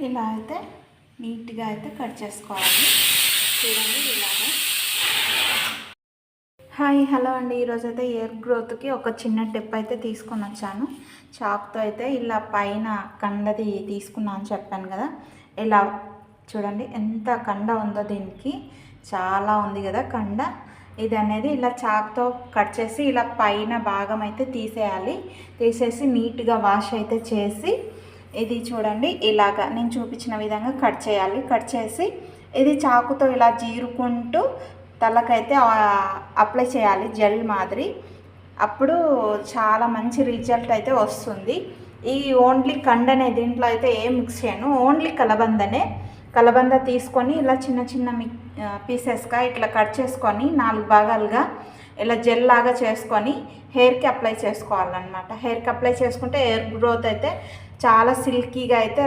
ఇలా అయితే నీట్గా అయితే కట్ చేసుకోవాలి. చూడండి ఇలాగా. హాయ్ హలో అండి, ఈరోజు అయితే హెయిర్ గ్రోత్కి ఒక చిన్న టిప్ అయితే తీసుకొని వచ్చాను. చాక్తో అయితే ఇలా పైన కండది తీసుకున్నాను అని చెప్పాను కదా. ఇలా చూడండి ఎంత కండ ఉందో, దీనికి చాలా ఉంది కదా కండ. ఇది అనేది ఇలా చాక్తో కట్ చేసి ఇలా పైన భాగం అయితే తీసేయాలి. తీసేసి నీట్గా వాష్ అయితే చేసి ఇది చూడండి ఇలాగా నేను చూపించిన విధంగా కట్ చేయాలి. కట్ చేసి ఇది చాకుతో ఇలా జీరుకుంటూ తలకైతే అప్లై చేయాలి జెల్ మాదిరి. అప్పుడు చాలా మంచి రిజల్ట్ అయితే వస్తుంది. ఈ ఓన్లీ కండనే, దీంట్లో అయితే ఏం మిక్స్ చేయను, ఓన్లీ కలబంద తీసుకొని ఇలా చిన్న చిన్న పీసెస్గా ఇట్లా కట్ చేసుకొని 4 భాగాలుగా ఇలా జెల్ లాగా చేసుకొని హెయిర్కి అప్లై చేసుకోవాలన్నమాట. హెయిర్కి అప్లై చేసుకుంటే హెయిర్ గ్రోత్ అయితే చాలా సిల్కీగా అయితే